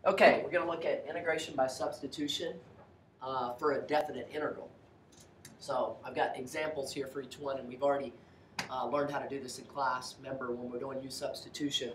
Okay, we're going to look at integration by substitution for a definite integral. So I've got examples here for each one, and we've already learned how to do this in class. Remember, when we're doing u substitution,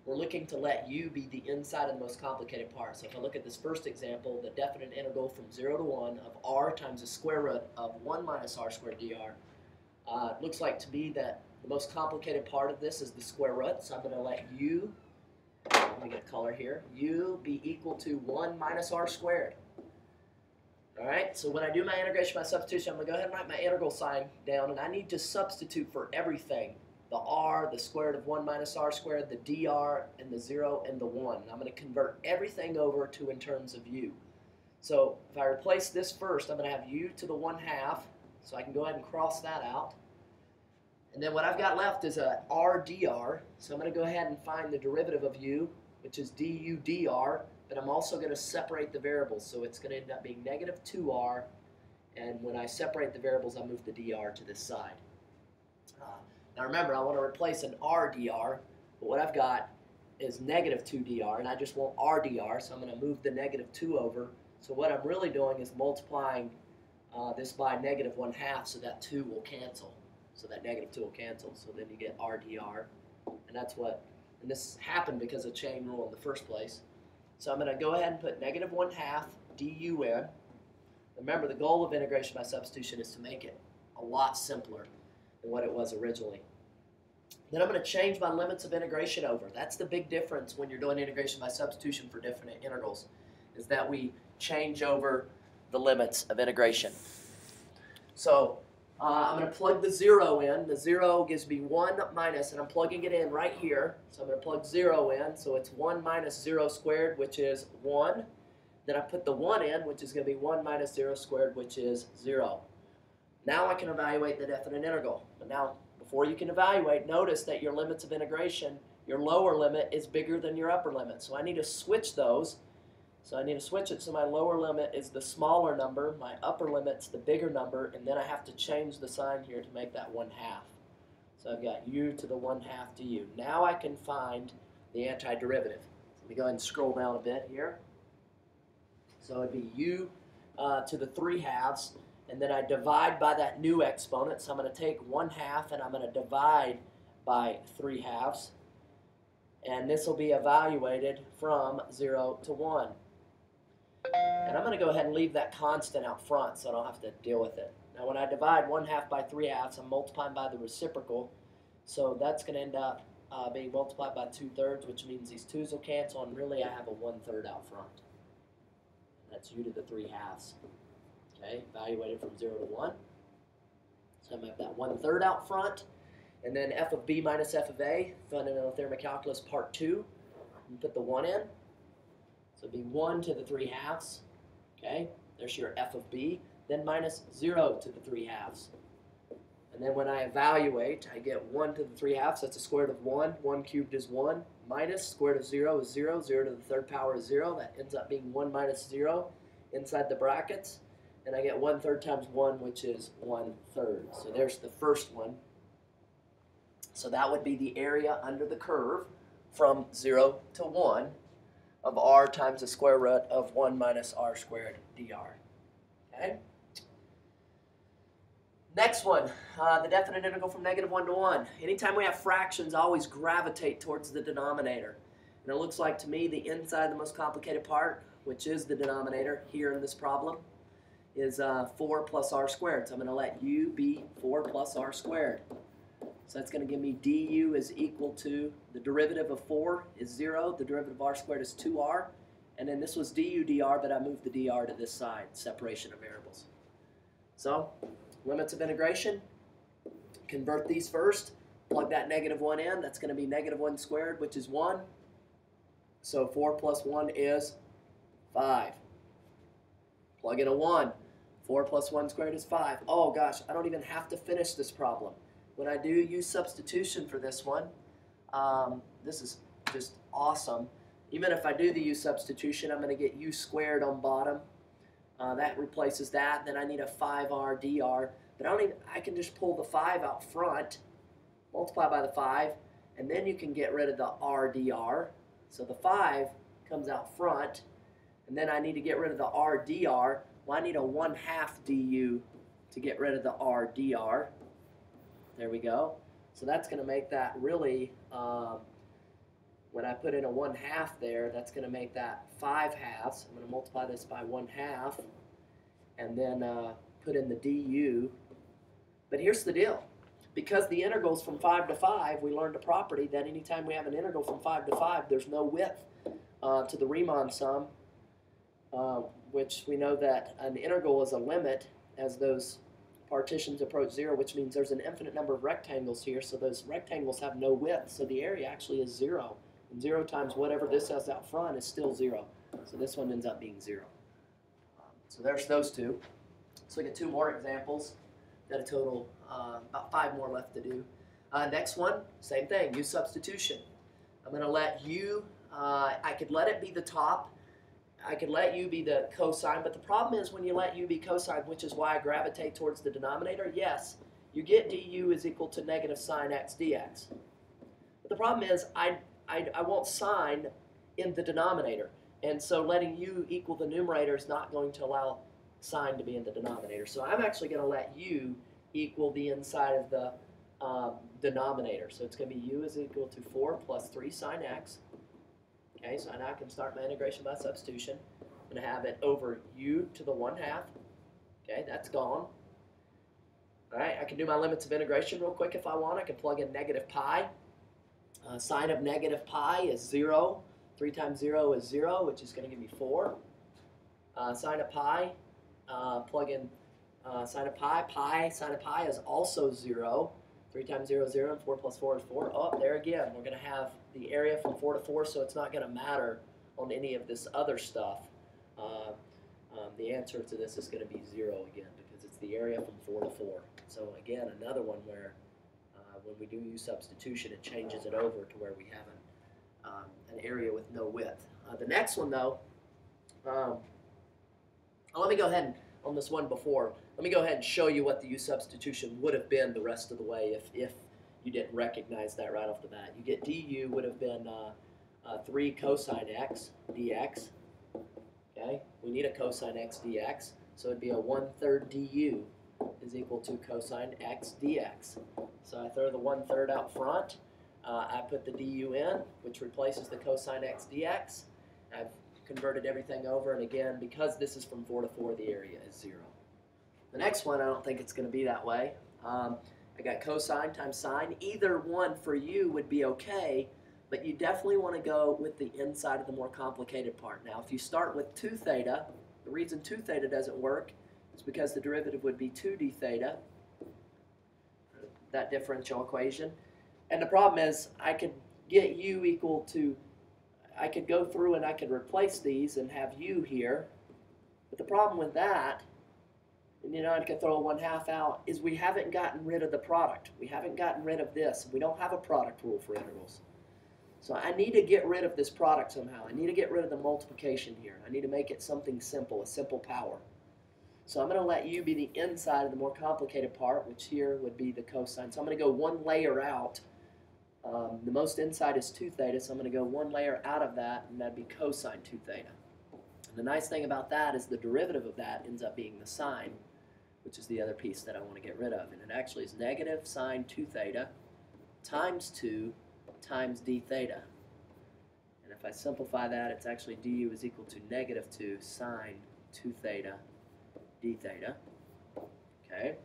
we're looking to let u be the inside of the most complicated part. So if I look at this first example, the definite integral from 0 to 1 of r times the square root of 1 minus r squared dr, it looks like to me that the most complicated part of this is the square root. So I'm going to let u, let me get a color here, u be equal to 1 minus r squared. All right, so when I do my integration by substitution, I'm going to go ahead and write my integral sign down, and I need to substitute for everything. The r, the square root of 1 minus r squared, the dr, and the 0, and the 1. And I'm going to convert everything over to in terms of u. So if I replace this first, I'm going to have u to the 1/2, so I can go ahead and cross that out. And then what I've got left is a r dr, so I'm going to go ahead and find the derivative of u, which is du dr, but I'm also going to separate the variables, so it's going to end up being negative 2r, and when I separate the variables, I move the dr to this side. Now remember, I want to replace an r dr, but what I've got is negative 2 dr, and I just want r dr, so I'm going to move the negative 2 over. So what I'm really doing is multiplying this by negative 1/2, so that 2 will cancel. So that negative 2 will cancel, so then you get r dr, and that's what, and this happened because of chain rule in the first place. So I'm going to go ahead and put negative 1/2 du in. Remember, the goal of integration by substitution is to make it a lot simpler than what it was originally. Then I'm going to change my limits of integration over. That's the big difference when you're doing integration by substitution for definite integrals, is that we change over the limits of integration. So I'm going to plug the 0 in. The 0 gives me 1 minus, and I'm plugging it in right here. So I'm going to plug 0 in. So it's 1 minus 0 squared, which is 1. Then I put the 1 in, which is going to be 1 minus 0 squared, which is 0. Now I can evaluate the definite integral. But now, before you can evaluate, notice that your limits of integration, your lower limit is bigger than your upper limit. So I need to switch those. So I need to switch it so my lower limit is the smaller number, my upper limit's the bigger number, and then I have to change the sign here to make that 1/2. So I've got u to the 1/2 du. Now I can find the antiderivative. So let me go ahead and scroll down a bit here. So it'd be u to the 3/2, and then I divide by that new exponent. So I'm going to take 1/2 and I'm going to divide by 3/2, and this will be evaluated from 0 to 1. And I'm going to go ahead and leave that constant out front so I don't have to deal with it. Now when I divide 1/2 by 3/2, I'm multiplying by the reciprocal. So that's going to end up being multiplied by 2/3, which means these 2's will cancel, and really I have a 1/3 out front. That's u to the 3/2. Okay, evaluated from 0 to 1. So I'm going to have that 1/3 out front. And then f of b minus f of a, fundamental thermocalculus part 2. And put the 1 in. So it'd be 1 to the 3/2. Okay, there's your f of b. Then minus 0 to the 3/2. And then when I evaluate, I get 1 to the 3/2. That's the square root of 1. 1 cubed is 1. Minus square root of 0 is 0. 0 to the 3rd power is 0. That ends up being 1 minus 0 inside the brackets. And I get 1/3 times 1, which is 1/3. So there's the first one. So that would be the area under the curve from 0 to 1 of r times the square root of 1 minus r squared dr. Okay? Next one, the definite integral from negative 1 to 1. Anytime we have fractions, I always gravitate towards the denominator. And it looks like to me the inside, the most complicated part, which is the denominator here in this problem, is 4 plus r squared. So I'm going to let u be 4 plus r squared. So that's going to give me du is equal to, the derivative of 4 is 0, the derivative of r squared is 2r, and then this was du dr, but I moved the dr to this side, separation of variables. So, limits of integration, convert these first, plug that negative 1 in, that's going to be negative 1 squared, which is 1. So 4 plus 1 is 5. Plug in a 1. 4 plus 1 squared is 5. Oh gosh, I don't even have to finish this problem. When I do use substitution for this one, this is just awesome. Even if I do the u substitution, I'm going to get u squared on bottom. That replaces that. Then I need a 5r dr. But I can just pull the 5 out front, multiply by the 5, and then you can get rid of the r dr. So the 5 comes out front, and then I need to get rid of the r dr. Well, I need a 1/2 du to get rid of the r dr. There we go. So that's going to make that really, when I put in a 1/2 there, that's going to make that 5/2. I'm going to multiply this by 1/2, and then put in the du. But here's the deal. Because the integral's from 5 to 5, we learned a property that anytime we have an integral from 5 to 5, there's no width to the Riemann sum, which we know that an integral is a limit as those partitions approach 0, which means there's an infinite number of rectangles here, so those rectangles have no width, so the area actually is 0. And 0 times whatever this has out front is still 0. So this one ends up being 0. So there's those two. Let's look at 2 more examples. Got a total, about 5 more left to do. Next one, same thing, use substitution. I'm going to let u, I could let it be the top, I could let u be the cosine, but the problem is when you let u be cosine, which is why I gravitate towards the denominator, yes, you get du is equal to negative sine x dx. But the problem is I want sine in the denominator, and so letting u equal the numerator is not going to allow sine to be in the denominator. So I'm actually going to let u equal the inside of the denominator. So it's going to be u is equal to 4 plus 3 sine x. Okay, so now I can start my integration by substitution. I'm going to have it over u to the 1/2. Okay, that's gone. All right, I can do my limits of integration real quick if I want. I can plug in negative pi. Sine of negative pi is 0. 3 times 0 is 0, which is going to give me 4. Sine of pi, plug in sine of pi. Sine of pi is also 0. 3 times 0 is 0, and 4 plus 4 is 4. Oh, there again, we're going to have the area from 4 to 4, so it's not going to matter on any of this other stuff. The answer to this is going to be 0 again, because it's the area from 4 to 4. So again, another one where when we do use substitution, it changes it over to where we have an area with no width. The next one, though, let me go ahead and, on this one before, let me go ahead and show you what the u substitution would have been the rest of the way if you didn't recognize that right off the bat. You get du would have been 3 cosine x dx. Okay, we need a cosine x dx, so it'd be a 1/3 du is equal to cosine x dx. So I throw the 1/3 out front. I put the du in, which replaces the cosine x dx. I've converted everything over, and again, because this is from 4 to 4, the area is 0. The next one, I don't think it's going to be that way. I got cosine times sine. Either one for you would be okay, but you definitely want to go with the inside of the more complicated part. Now, if you start with 2 theta, the reason 2 theta doesn't work is because the derivative would be 2 d theta, that differential equation. And the problem is, I could get u equal to, I could go through and I could replace these and have u here. But the problem with that, and you know, I could throw a 1/2 out, is we haven't gotten rid of the product. We haven't gotten rid of this. We don't have a product rule for integrals. So I need to get rid of this product somehow. I need to get rid of the multiplication here. I need to make it something simple, a simple power. So I'm going to let u be the inside of the more complicated part, which here would be the cosine. So I'm going to go 1 layer out. The most inside is 2 theta, so I'm going to go 1 layer out of that, and that'd be cosine 2 theta. And the nice thing about that is the derivative of that ends up being the sine, which is the other piece that I want to get rid of. And it actually is negative sine 2 theta times 2 times d theta. And if I simplify that, it's actually du is equal to negative 2 sine 2 theta d theta. Okay.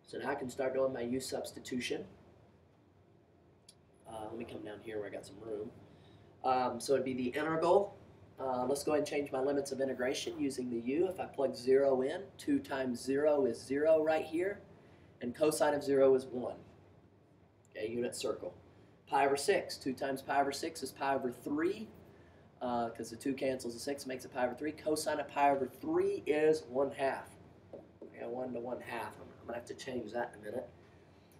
So now I can start doing my u substitution. Let me come down here where I got some room. So it'd be the integral. Let's go ahead and change my limits of integration using the u. If I plug 0 in, 2 times 0 is 0 right here, and cosine of 0 is 1. Okay, unit circle. Pi over 6. 2 times pi over 6 is pi over 3, because the 2 cancels the 6, makes it pi over 3. Cosine of pi over 3 is 1/2. Okay, 1 to 1/2. I'm going to have to change that in a minute.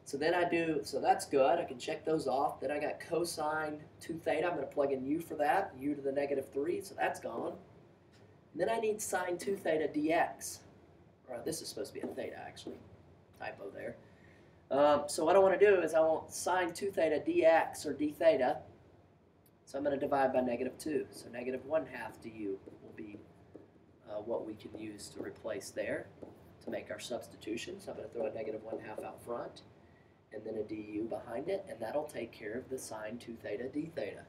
So then I do, so that's good. I can check those off. Then I got cosine 2 theta. I'm going to plug in u for that, u to the negative 3, so that's gone. And then I need sine 2 theta dx. Or this is supposed to be a theta, actually. Typo there. So what I want to do is I want sine 2 theta dx, or d theta. So I'm going to divide by -2. So -1/2 du will be what we can use to replace there to make our substitution. So I'm going to throw a -1/2 out front and then a du behind it, and that'll take care of the sine 2 theta d theta.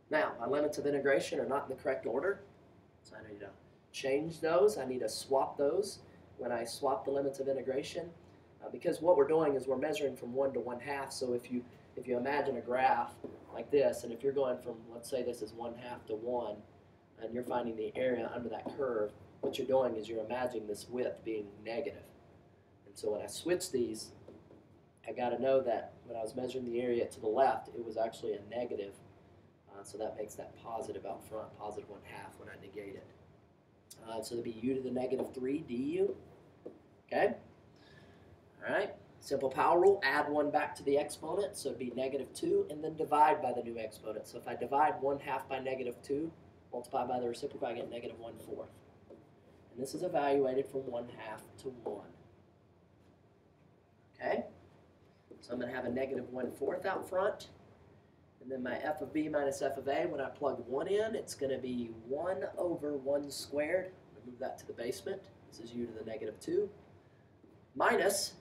Now, my limits of integration are not in the correct order, so I need to change those. I need to swap those when I swap the limits of integration, because what we're doing is we're measuring from 1 to 1/2. So if you imagine a graph like this, and if you're going from, let's say this is 1/2 to 1, and you're finding the area under that curve, what you're doing is you're imagining this width being negative. And so when I switch these, I got to know that when I was measuring the area to the left, it was actually a negative. So that makes that positive out front, positive 1/2 when I negate it. So it'd be u to the -3 du. Okay? All right. Simple power rule, add 1 back to the exponent, so it'd be -2, and then divide by the new exponent. So if I divide 1/2 by -2, multiply by the reciprocal, I get -1/4. And this is evaluated from 1/2 to 1. Okay? So I'm going to have a -1/4 out front. And then my f of b minus f of a, when I plug 1 in, it's going to be 1 over 1 squared. I'm going to move that to the basement. This is u to the -2. Minus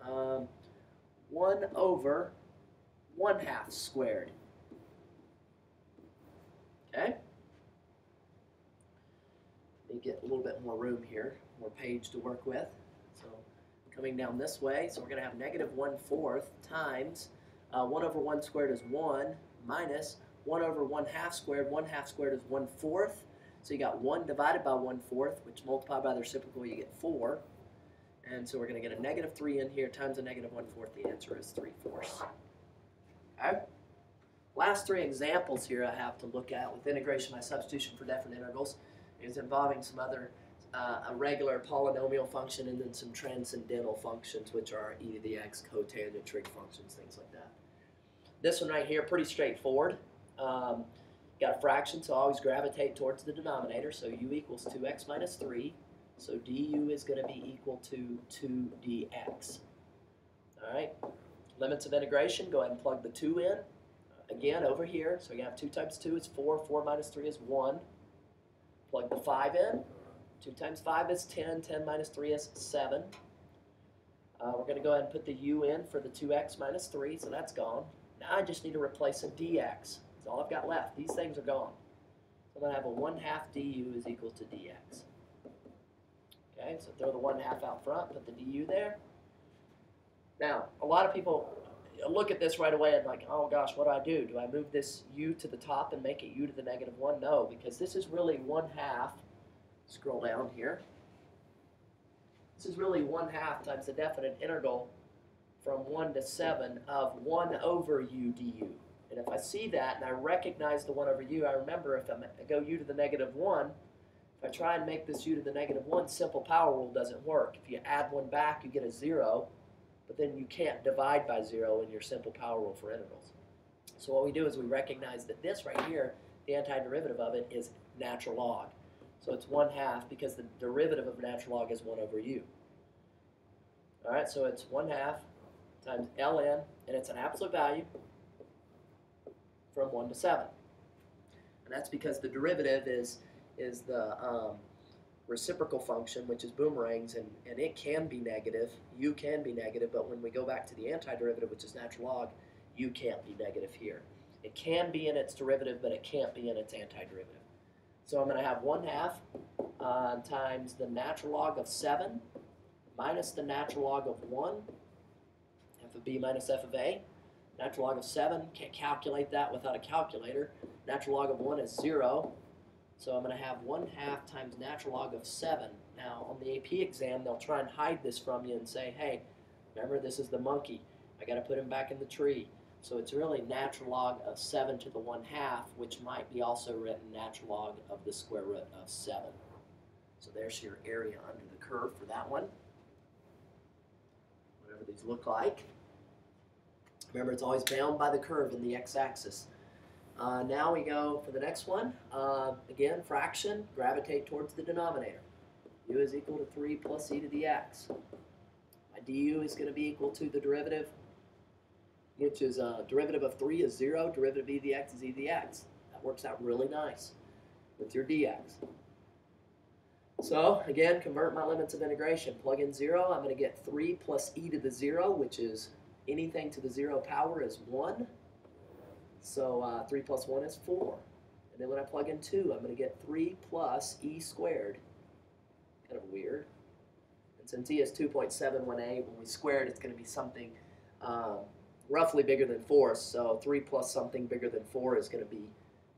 1 over 1/2 squared. Okay? Let me get a little bit more room here, more page to work with. So coming down this way, so we're going to have -1/4 times 1 over 1 squared is 1 minus 1 over 1/2 squared. 1/2 squared is 1/4. So you got 1 divided by 1/4, which multiplied by the reciprocal, you get 4. And so we're going to get a -3 in here times a -1/4. The answer is 3/4. Okay? Last 3 examples here I have to look at with integration by substitution for definite integrals is involving some other a regular polynomial function and then some transcendental functions, which are e to the x, cotangent, trig functions, things like that. This one right here, pretty straightforward. Got a fraction, so I always gravitate towards the denominator. So u equals 2x minus 3. So du is going to be equal to 2dx. All right. Limits of integration, go ahead and plug the 2 in. Again, over here, so you have 2 times 2 is 4. 4 minus 3 is 1. Plug the 5 in. 2 times 5 is 10. 10 minus 3 is 7. We're going to go ahead and put the u in for the 2x minus 3, so that's gone. Now I just need to replace a dx. That's all I've got left. These things are gone. So I'm going to have a 1/2 du is equal to dx. Okay, so throw the 1/2 out front, put the du there. Now, a lot of people look at this right away and like, oh gosh, what do? Do I move this u to the top and make it u to the -1? No, because this is really 1/2. Scroll down here. This is really 1/2 times the definite integral from 1 to 7 of 1 over u du. And if I see that and I recognize the 1 over u, I remember if I go u to the -1, if I try and make this u to the -1, simple power rule doesn't work. If you add 1 back, you get a 0, but then you can't divide by 0 in your simple power rule for integrals. So what we do is we recognize that this right here, the antiderivative of it is natural log. So it's 1/2 because the derivative of natural log is 1 over u. All right, so it's 1/2 times ln, and it's an absolute value from 1 to 7. And that's because the derivative is the reciprocal function, which is boomerangs, and it can be negative. U can be negative, but when we go back to the antiderivative, which is natural log, U can't be negative here. It can be in its derivative, but it can't be in its antiderivative. So I'm going to have 1/2 times the natural log of 7 minus the natural log of 1, f of b minus f of a. Natural log of 7, can't calculate that without a calculator. Natural log of 1 is 0. So I'm going to have 1/2 times natural log of 7. Now, on the AP exam, they'll try and hide this from you and say, hey, remember, this is the monkey. I got to put him back in the tree. So it's really natural log of 7 to the 1/2, which might be also written natural log of the square root of 7. So there's your area under the curve for that one. Whatever these look like. Remember, it's always bound by the curve in the x-axis. Now we go for the next one. Again, fraction, gravitate towards the denominator. U is equal to 3 plus e to the x. My du is going to be equal to the derivative, which is derivative of 3 is 0, derivative of e to the x is e to the x. Works out really nice with your dx. So again, convert my limits of integration. Plug in 0. I'm going to get 3 plus e to the 0, which is anything to the 0 power is 1. So 3 plus 1 is 4. And then when I plug in 2, I'm going to get 3 plus e squared. Kind of weird. And since e is 2.718, when we square it, it's going to be something roughly bigger than 4. So 3 plus something bigger than 4 is going to be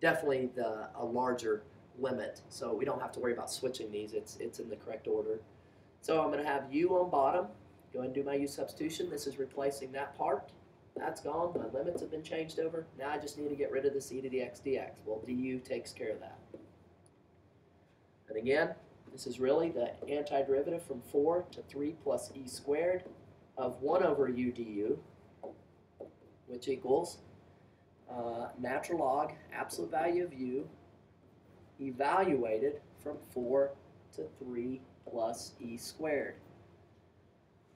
definitely a larger limit. So we don't have to worry about switching these. It's in the correct order. So I'm going to have u on bottom. Go ahead and do my u substitution. This is replacing that part. That's gone. My limits have been changed over. Now I just need to get rid of this e to the x dx. Well, du takes care of that. And again, this is really the antiderivative from 4 to 3 plus e squared of 1 over u du, which equals natural log absolute value of u evaluated from 4 to 3 plus e squared.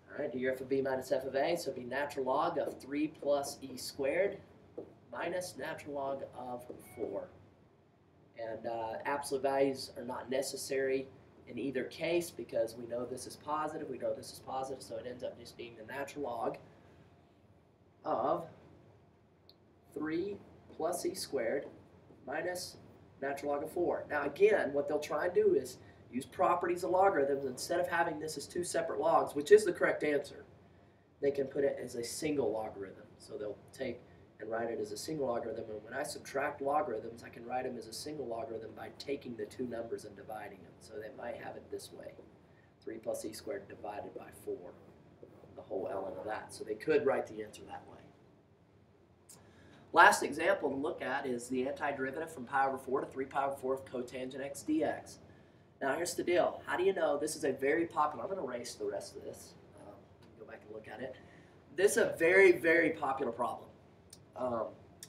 All right, do your f of b minus f of a, so it'd be natural log of 3 plus e squared minus natural log of 4. And absolute values are not necessary in either case because we know this is positive, we know this is positive, so it ends up just being the natural log of 3 plus e squared minus natural log of 4. Now again, what they'll try and do is use properties of logarithms. Instead of having this as two separate logs, which is the correct answer, they can put it as a single logarithm. So they'll take and write it as a single logarithm. And when I subtract logarithms, I can write them as a single logarithm by taking the two numbers and dividing them. So they might have it this way, 3 plus e squared divided by 4, the whole ln of that. So they could write the answer that way. Last example to look at is the antiderivative from pi over 4 to 3 pi over 4 of cotangent x dx. Now here's the deal. How do you know? This is a very popular, I'm going to erase the rest of this, go back and look at it. This is a very, very popular problem.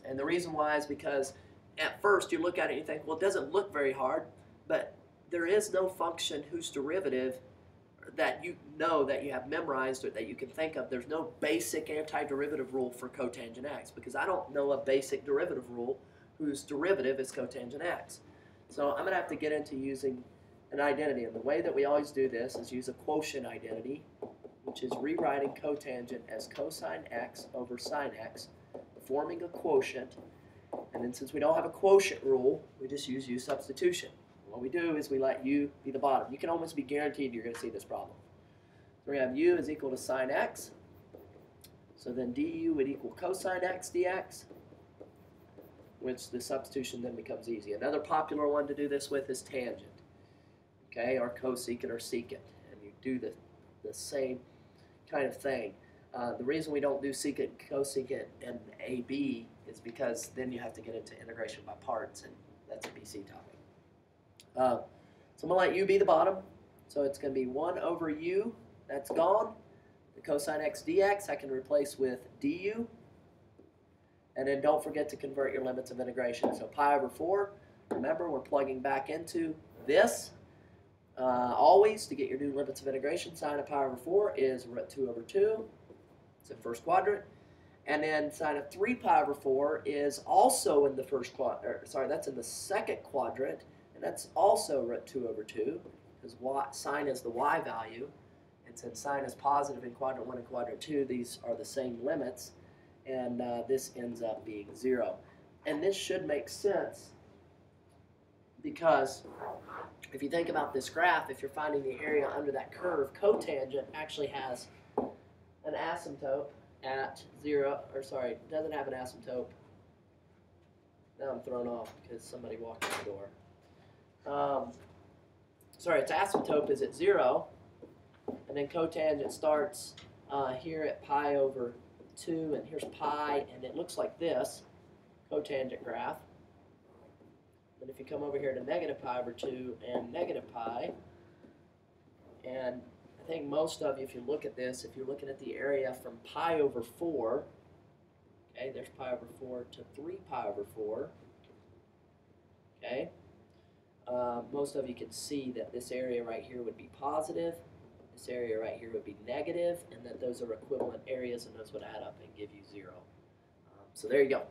And the reason why is because at first you look at it and you think, well, it doesn't look very hard, but there is no function whose derivative that you know that you have memorized or that you can think of. There's no basic antiderivative rule for cotangent x because I don't know a basic derivative rule whose derivative is cotangent x. So I'm going to have to get into using an identity. And the way that we always do this is use a quotient identity, which is rewriting cotangent as cosine x over sine x, forming a quotient. And then since we don't have a quotient rule, we just use u substitution. What we do is we let u be the bottom. You can almost be guaranteed you're going to see this problem. So we have u is equal to sine x. So then du would equal cosine x dx, which the substitution then becomes easy. Another popular one to do this with is tangent, okay, or cosecant or secant. And you do the same kind of thing. The reason we don't do secant, cosecant, and AB is because then you have to get into integration by parts, and that's a BC topic. So I'm going to let u be the bottom. So it's going to be 1 over u. That's gone. The cosine x dx I can replace with du. And then don't forget to convert your limits of integration. So pi over 4, remember we're plugging back into this. Always, to get your new limits of integration, sine of pi over 4 is root 2 over 2. It's in first quadrant. And then sine of 3 pi over 4 is also in the first quadrant. Sorry, that's in the second quadrant. And that's also root 2 over 2, because sine is the y value. And since sine is positive in quadrant 1 and quadrant 2, these are the same limits. And this ends up being 0. And this should make sense because if you think about this graph, if you're finding the area under that curve, cotangent actually has an asymptote at 0, or sorry, it doesn't have an asymptote. Now I'm thrown off because somebody walked in the door. Sorry, its asymptote is at 0, and then cotangent starts here at pi over 2, and here's pi, and it looks like this, cotangent graph. And if you come over here to negative pi over 2 and negative pi, and I think most of you, if you look at this, if you're looking at the area from pi over 4, okay, there's pi over 4 to 3 pi over 4, okay, most of you can see that this area right here would be positive, this area right here would be negative, and that those are equivalent areas, and those would add up and give you 0. So there you go.